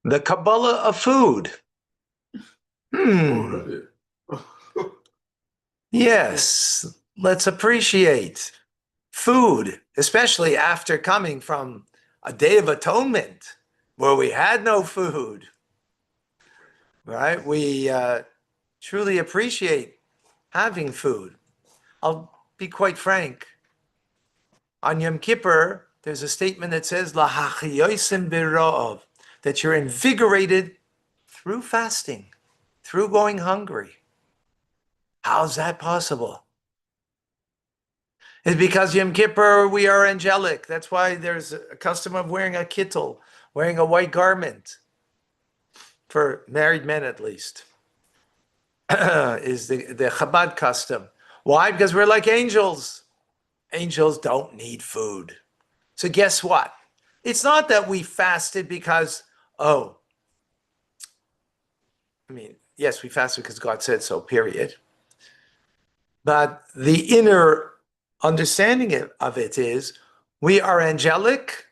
The Kabbalah of food. Already. Yes, let's appreciate food, especially after coming from a Day of Atonement where we had no food, right? We truly appreciate having food. I'll be quite frank. On Yom Kippur, there's a statement that says, "Lahachiyosim b'ra'ov," that you're invigorated through fasting, through going hungry. How's that possible? It's because Yom Kippur, we are angelic. That's why there's a custom of wearing a kittel, wearing a white garment, for married men at least, is the Chabad custom. Why? Because we're like angels. Angels don't need food. So guess what? It's not that we fasted because, yes, we fasted because God said so, period. But the inner understanding of it is we are angelic.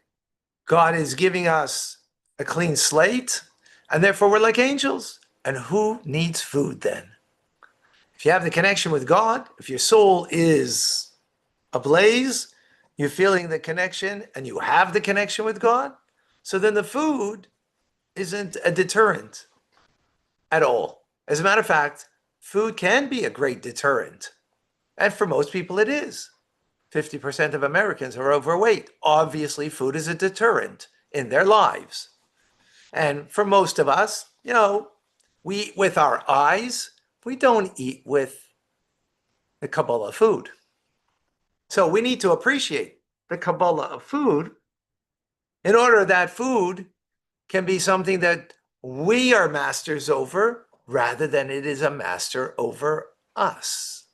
God is giving us a clean slate, and therefore we're like angels. And who needs food then? If you have the connection with God, if your soul is ablaze, you're feeling the connection and you have the connection with God, so then the food isn't a deterrent at all. As a matter of fact, food can be a great deterrent. And for most people, it is. 50% of Americans are overweight. Obviously, food is a deterrent in their lives. And for most of us, we eat with our eyes. We don't eat with the Kabbalah food. So we need to appreciate the Kabbalah of food in order that food can be something that we are masters over rather than it is a master over us.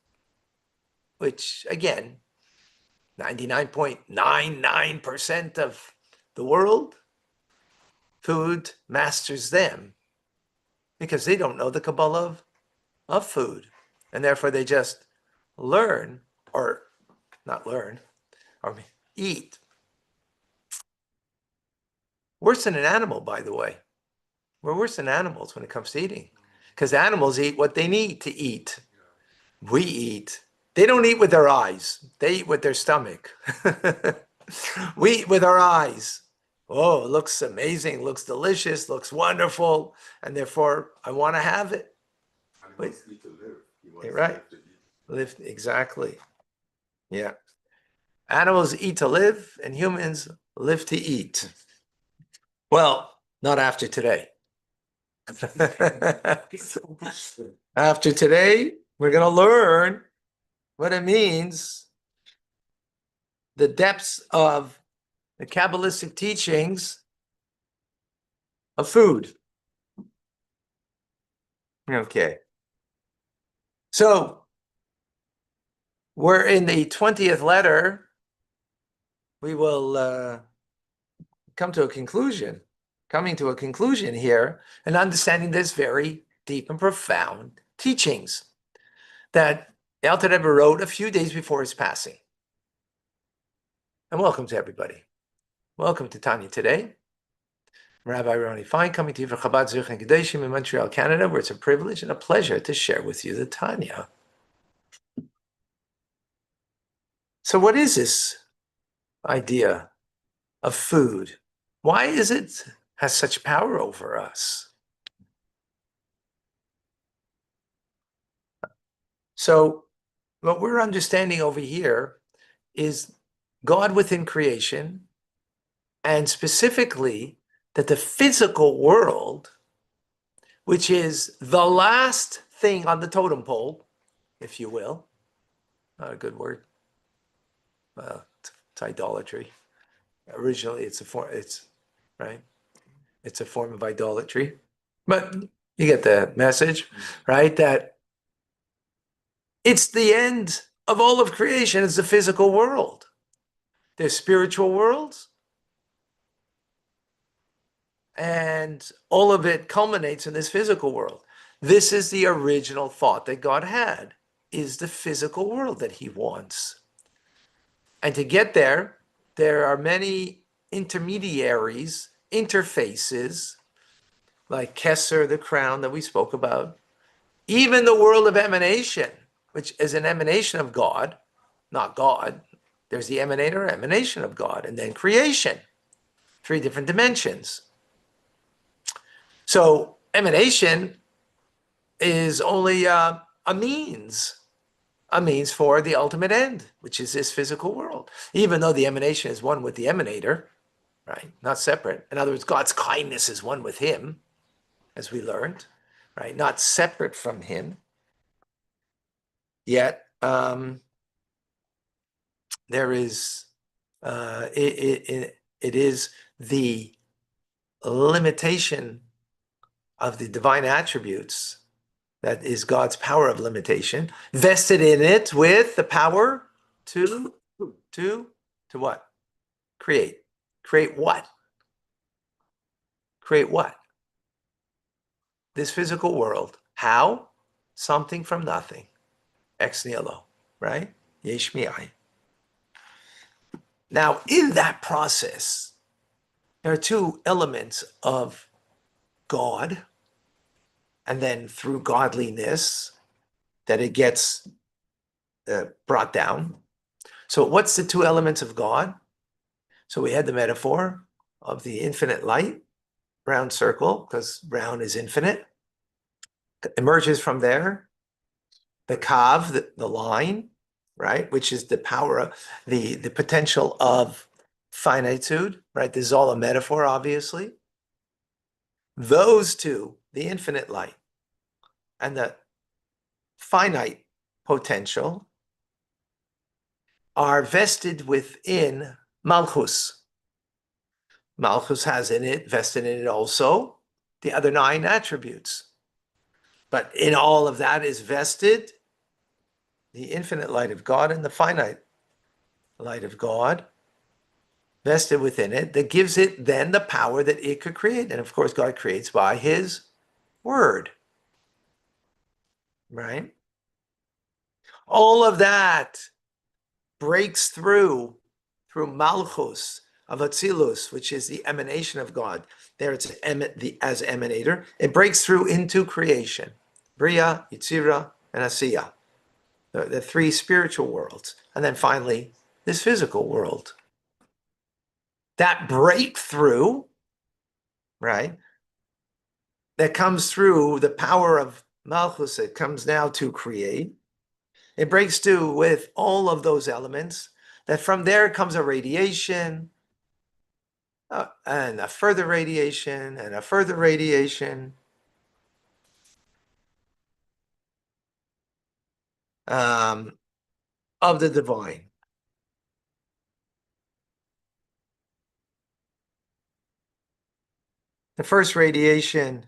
Which, again, 99.99% of the world, food masters them because they don't know the Kabbalah of food. And therefore they just learn, or not learn, or eat. Worse than an animal, by the way. We're worse than animals when it comes to eating. Because animals eat what they need to eat. We eat. They don't eat with their eyes. They eat with their stomach. We eat with our eyes. Oh, it looks amazing, looks delicious, looks wonderful, and therefore I want to have it. Animals eat to live. You're right. Live, exactly. Yeah. Animals eat to live, and humans live to eat. Well, not after today. After today, we're going to learn what it means, the depths of the Kabbalistic teachings of food. Okay. So we're in the 20th letter. We will coming to a conclusion here and understanding this very deep and profound teachings that the Alter Rebbe wrote a few days before his passing. And welcome to everybody. Welcome to Tanya today. Rabbi Ronnie Fine coming to you from Chabad Zurich and Gedeshim in Montreal, Canada, where it's a privilege and a pleasure to share with you the Tanya. So what is this idea of food? Why is it has such power over us? So what we're understanding over here is God within creation, and specifically that the physical world, which is the last thing on the totem pole, if you will, not a good word, it's idolatry. Originally, it's a form of idolatry, but you get the message, right? That it's the end of all of creation. It's the physical world. There's spiritual worlds, and all of it culminates in this physical world. This is the original thought that God had, is the physical world that he wants. And to get there are many intermediaries, interfaces, like Kesser, the crown that we spoke about. Even the world of emanation, which is an emanation of God, not God. There's the emanator, emanation of God, and then creation, 3 different dimensions. So emanation is only a means for the ultimate end, which is this physical world. Even though the emanation is one with the emanator, right? Not separate. In other words, God's kindness is one with him, as we learned, right? Not separate from him. Yet there is it is the limitation of the divine attributes that is God's power of limitation, vested in it with the power to what? Create. Create what? Create what? This physical world. How? Something from nothing. Ex nihilo, right? Yesh mi'ayin. Now, in that process, there are 2 elements of God, and then through godliness that it gets brought down. So what's the 2 elements of God? So we had the metaphor of the infinite light, round circle, because round is infinite, emerges from there. The kav, the line, right, which is the power of the potential of finitude, right? This is all a metaphor, obviously. Those 2, the infinite light and the finite potential, are vested within Malchus. Malchus has in it, vested in it also, the other 9 attributes. But in all of that is vested the infinite light of God and the finite light of God, vested within it, that gives it then the power that it could create. And of course, God creates by his word, right? All of that breaks through Malchus of Atzilus, which is the emanation of God. There it's as emanator. It breaks through into creation. Bria, Yitzira, and Asiya. The 3 spiritual worlds. And then finally, this physical world. That breakthrough, right, that comes through the power of Malchus that comes now to create, it breaks through with all of those elements, that from there comes a radiation, and a further radiation, and a further radiation. Of the divine. The first radiation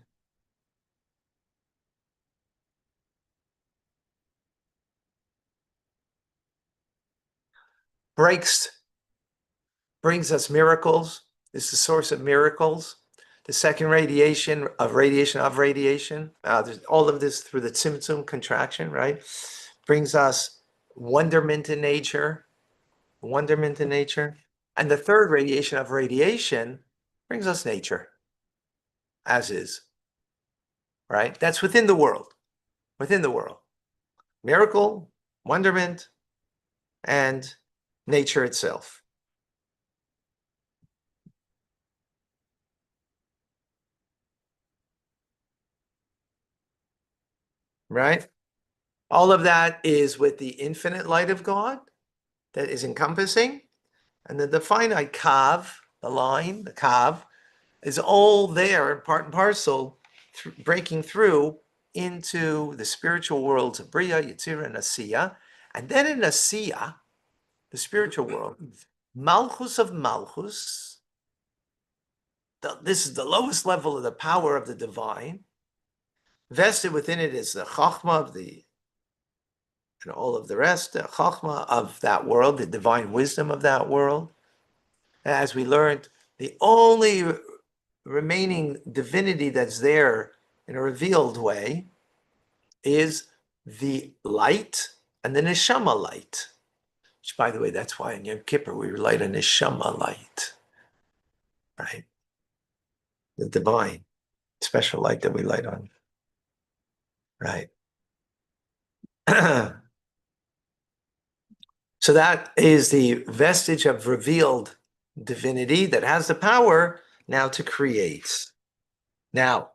brings us miracles, is the source of miracles. The second radiation of radiation, there's all of this through the Tzimtzum contraction, right? Brings us wonderment in nature. And the third radiation of radiation brings us nature, as is, right? That's within the world. Miracle, wonderment, and nature itself. Right? All of that is with the infinite light of God that is encompassing. And then the finite kav, the line, the kav, is all there, part and parcel, breaking through into the spiritual worlds of Bria, Yetzirah, and Asiya. And then in Asiya, the spiritual world, Malchus of Malchus, this is the lowest level of the power of the divine. Vested within it is the Chachma of and all of the rest, the Chachma of that world, the divine wisdom of that world. As we learned, the only remaining divinity that's there in a revealed way is the light and the neshama light. Which, by the way, that's why in Yom Kippur we light a neshama light, right? The divine. special light that we light on. Right. So that is the vestige of revealed divinity that has the power now to create. Now,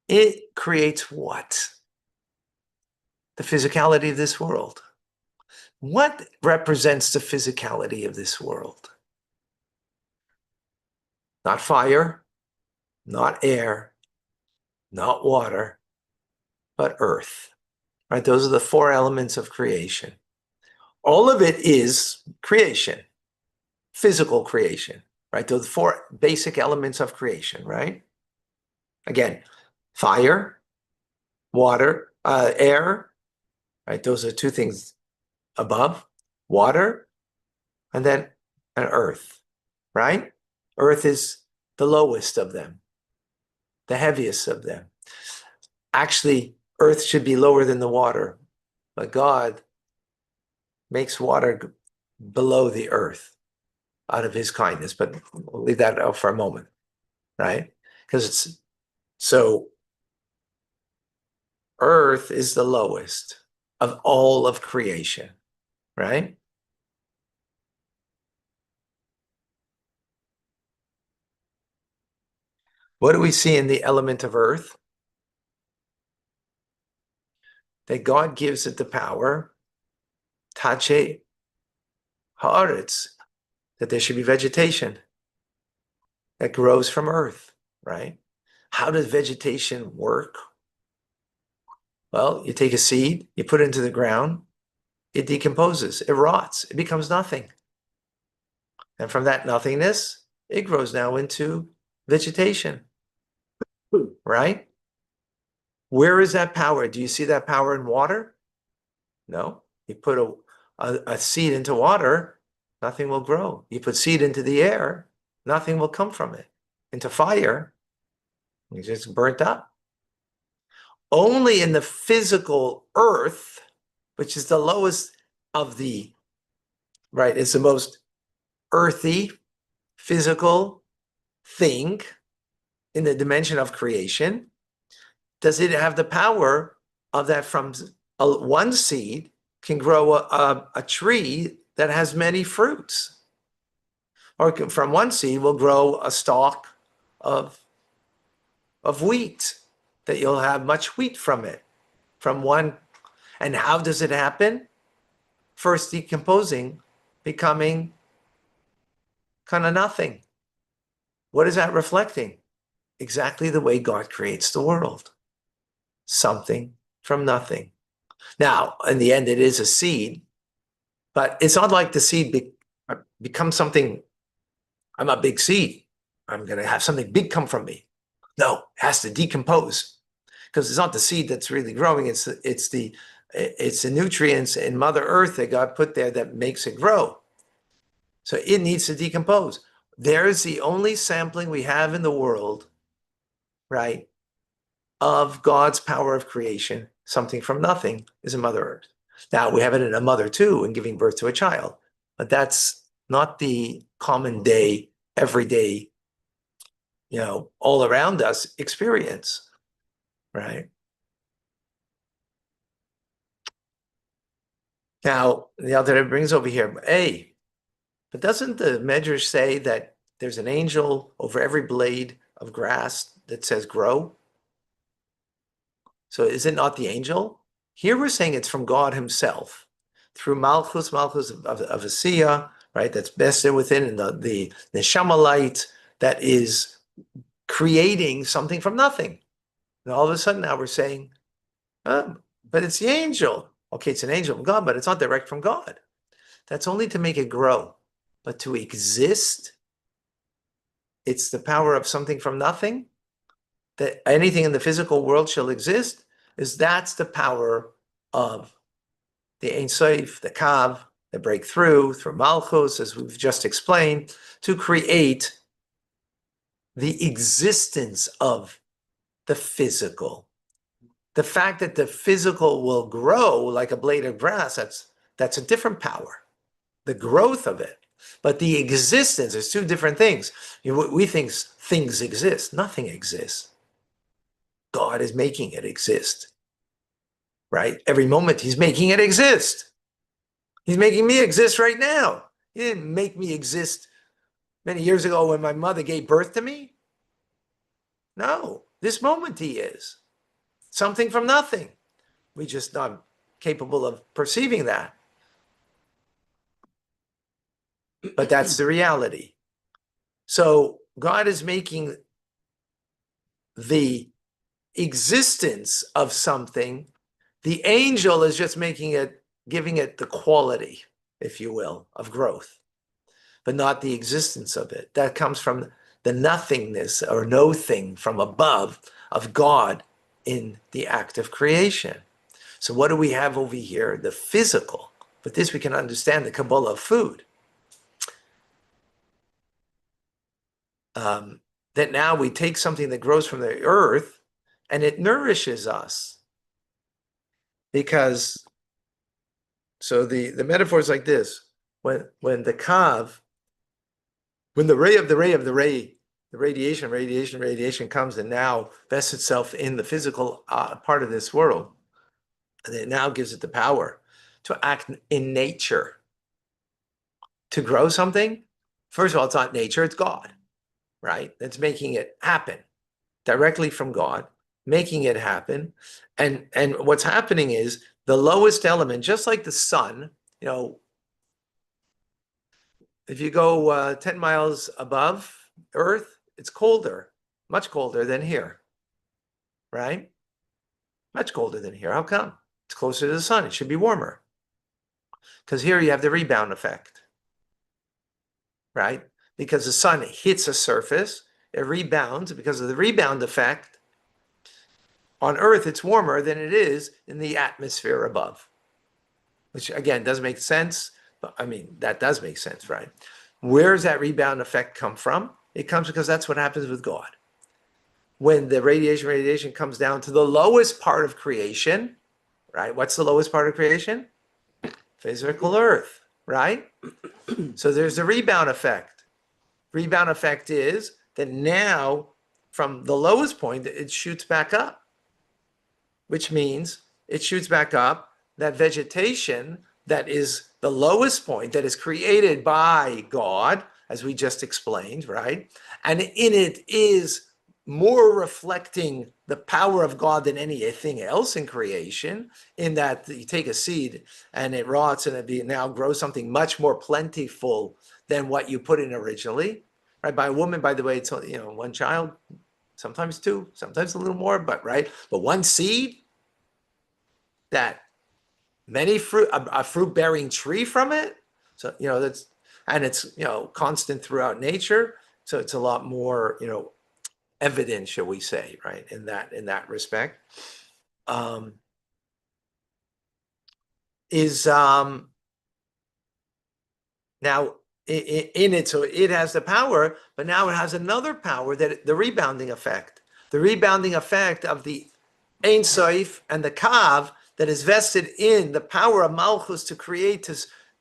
it creates what? The physicality of this world. What represents the physicality of this world? Not fire, not air, not water, but earth. Right? Those are the four elements of creation. All of it is creation, physical creation, right? Those four basic elements of creation, right? Again, fire, water, air, right? Those are two things above, water, and then an earth, right? Earth is the lowest of them, the heaviest of them. Actually, earth should be lower than the water, but God makes water below the earth out of his kindness. But we'll leave that out for a moment, right? Because it's so earth is the lowest of all of creation, right? What do we see in the element of earth? That God gives it the power, tache haaretz, that there should be vegetation that grows from earth, right? How does vegetation work? Well, you take a seed, you put it into the ground, it decomposes, it rots, it becomes nothing. And from that nothingness, it grows now into vegetation, right? Where is that power? Do you see that power in water? No. You put a seed into water, nothing will grow. You put seed into the air, nothing will come from it. Into fire, it's just burnt up. Only in the physical earth, which is the lowest of the, right, it's the most earthy, physical thing in the dimension of creation, does it have the power of that from one seed can grow a tree that has many fruits. Or from one seed will grow a stalk of wheat, that you'll have much wheat from it. From one, and how does it happen? First decomposing, becoming kind of nothing. What is that reflecting? Exactly the way God creates the world. Something from nothing. Now, in the end, it is a seed, but it's not like the seed becomes something. I'm a big seed. I'm going to have something big come from me. No, it has to decompose, because it's not the seed that's really growing. It's the nutrients in Mother Earth that God put there that makes it grow. So it needs to decompose. There's the only sampling we have in the world, right, of God's power of creation. Something from nothing is a Mother Earth. Now we have it in a mother too, in giving birth to a child, but that's not the common day, everyday, all around us experience, right? Now, the other it brings over here, but doesn't the Medrash say that there's an angel over every blade of grass that says grow? So is it not the angel? Here we're saying it's from God himself, through Malchus of Asiya, right? That's vested within, and the Neshama light that is creating something from nothing. And all of a sudden now we're saying, but it's the angel. Okay, it's an angel from God, but it's not direct from God. That's only to make it grow. But to exist, it's the power of something from nothing. That anything in the physical world shall exist, that's the power of the Ein Sof, the Kav, the breakthrough through Malchus, as we've just explained, to create the existence of the physical. The fact that the physical will grow like a blade of grass, that's a different power. The growth of it. But the existence, there's two different things. We think things exist. Nothing exists. God is making it exist, right? Every moment he's making it exist. He's making me exist right now. He didn't make me exist many years ago when my mother gave birth to me. No, this moment he is. Something from nothing. We just not capable of perceiving that. But that's the reality. So God is making the existence of something. The angel is just making it, giving it the quality, if you will, of growth, but not the existence of it. That comes from the nothingness or no thing from above of God in the act of creation. So what do we have over here? The physical. But this we can understand the Kabbalah of food. That now we take something that grows from the earth and it nourishes us. Because, so the metaphor is like this. When the kav, when the ray of the ray of the ray, the radiation comes and now vests itself in the physical part of this world, and it now gives it the power to act in nature, to grow something. First of all, it's not nature, it's God, right? That's making it happen directly from God, making it happen. And what's happening is the lowest element, just like the sun, you know, if you go 10 miles above Earth, it's colder, much colder than here, right? Much colder than here. How come? It's closer to the sun. It should be warmer. Because here you have the rebound effect, right? Because the sun hits a surface, it rebounds. Because of the rebound effect, on Earth, it's warmer than it is in the atmosphere above. Which, again, doesn't make sense. But, I mean, that does make sense, right? Where does that rebound effect come from? It comes because that's what happens with God. When the radiation comes down to the lowest part of creation, right? What's the lowest part of creation? Physical Earth, right? So there's the rebound effect. Rebound effect is that now, from the lowest point, it shoots back up, which means it shoots back up. That vegetation that is the lowest point that is created by God, as we just explained, right? And in it is more reflecting the power of God than anything else in creation, in that you take a seed and it rots and it now grows something much more plentiful than what you put in originally, right? By a woman, by the way, it's, you know, one child, sometimes two, sometimes a little more, but right? But one seed, that many fruit, a fruit-bearing tree from it. So, you know, that's, and it's, you know, constant throughout nature. So it's a lot more, you know, evident, shall we say, right? In that respect, is now in it. So it has the power, but now it has another power, that the rebounding effect of the Ein Sof and the Kav, that is vested in the power of Malchus to create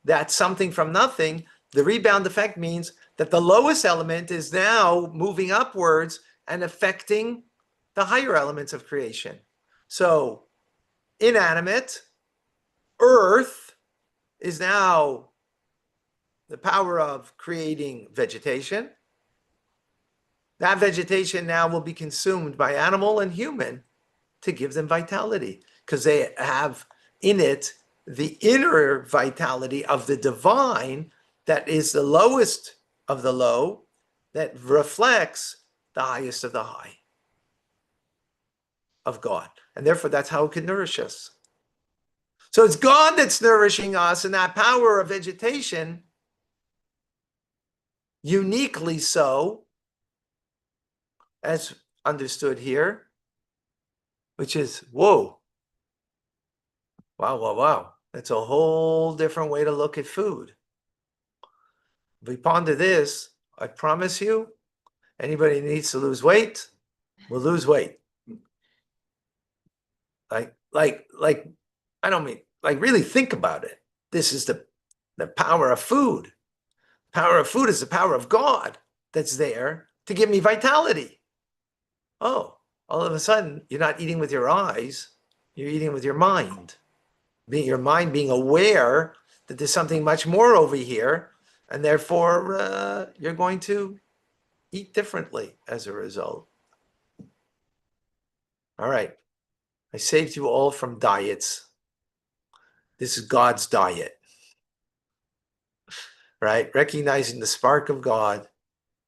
that something from nothing. The rebound effect means that the lowest element is now moving upwards and affecting the higher elements of creation. So inanimate, earth is now the power of creating vegetation. That vegetation now will be consumed by animal and human to give them vitality, because they have in it the inner vitality of the divine that is the lowest of the low, that reflects the highest of the high of God. And therefore, that's how it can nourish us. So it's God that's nourishing us, and that power of vegetation, uniquely so, as understood here, which is, whoa, wow. That's a whole different way to look at food. If we ponder this, I promise you, anybody who needs to lose weight will lose weight. Like, I don't mean, like, really think about it. This is the power of food. Power of food is the power of God that's there to give me vitality. Oh, all of a sudden, you're not eating with your eyes, you're eating with your mind. Your mind being aware that there's something much more over here, and therefore you're going to eat differently as a result. All right. I saved you all from diets. This is God's diet, right? Recognizing the spark of God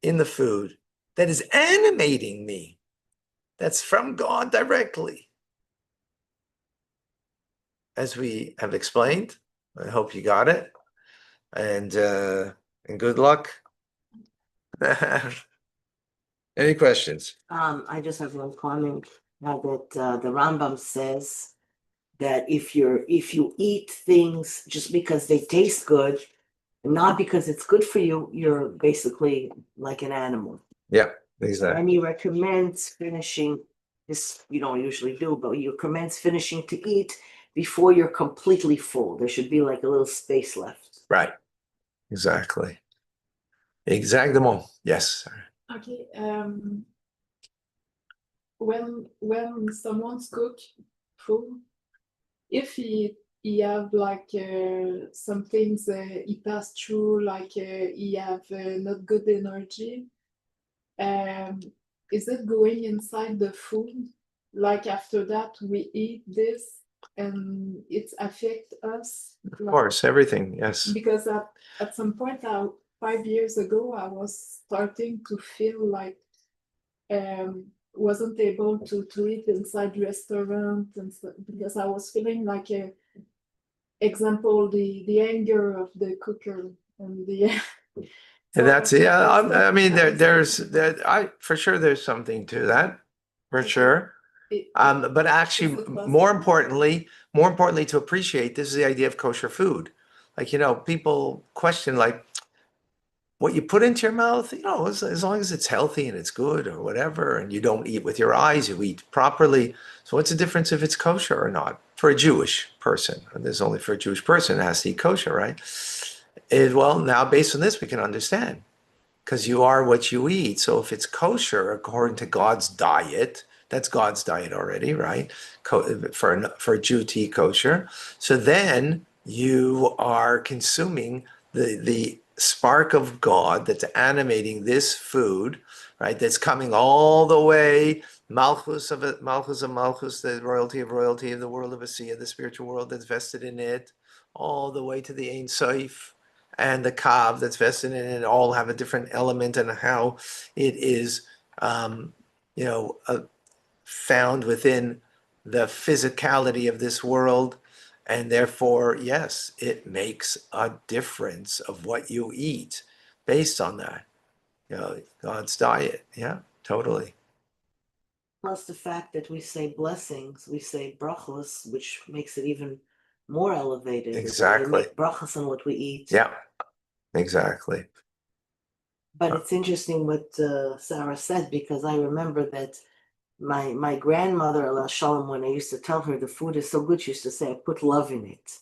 in the food that is animating me. That's from God directly. As we have explained, I hope you got it. And good luck. Any questions? I just have one comment that the Rambam says that if you eat things just because they taste good, and not because it's good for you, you're basically like an animal. Yeah, exactly. And he recommends finishing this, you don't usually do, but he recommends finishing to eat before you're completely full. There should be like a little space left. Right. Exactly. Exactement. Yes. Okay. When someone's cook food, if he have like some things he passed through, like he have not good energy, is it going inside the food? Like after that we eat this and it affect us? Of course, everything. Yes. Because at some point 5 years ago I was starting to feel like wasn't able to eat inside restaurant and stuff, because I was feeling like the anger of the cooker and the And that's I mean, there's for sure there's something to that, for sure. But actually, more importantly to appreciate, this is the idea of kosher food. Like, people question like what you put into your mouth, as long as it's healthy and it's good or whatever, and you don't eat with your eyes, you eat properly. So what's the difference if it's kosher or not for a Jewish person? And there's only for a Jewish person that has to eat kosher, right? Well, now based on this, we can understand, because you are what you eat. So if it's kosher according to God's diet, that's God's diet already, right? For a Jew to eat kosher. So then you are consuming the spark of God that's animating this food, right? That's coming all the way, Malchus of Malchus, the royalty of the world of Asiya, the spiritual world that's vested in it, all the way to the Ein Sof and the Kav that's vested in it, all have a different element and how it is, found within the physicality of this world. And therefore, yes, it makes a difference of what you eat based on that. God's diet. Yeah, totally. Plus the fact that we say blessings, we say brachos, which makes it even more elevated. Exactly. We make brachos on what we eat. Yeah, exactly. But it's interesting what Sarah said, because I remember that my grandmother, Allah Shalom, when I used to tell her the food is so good, she used to say, I put love in it.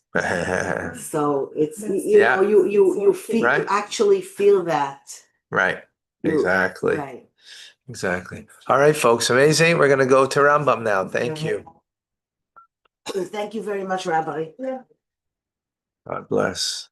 So it's, you feel, Right. you actually feel that. Right. Exactly. Right. Exactly. All right, folks. Amazing. We're going to go to Rambam now. Thank you. Thank you very much, Rabbi. Yeah. God bless.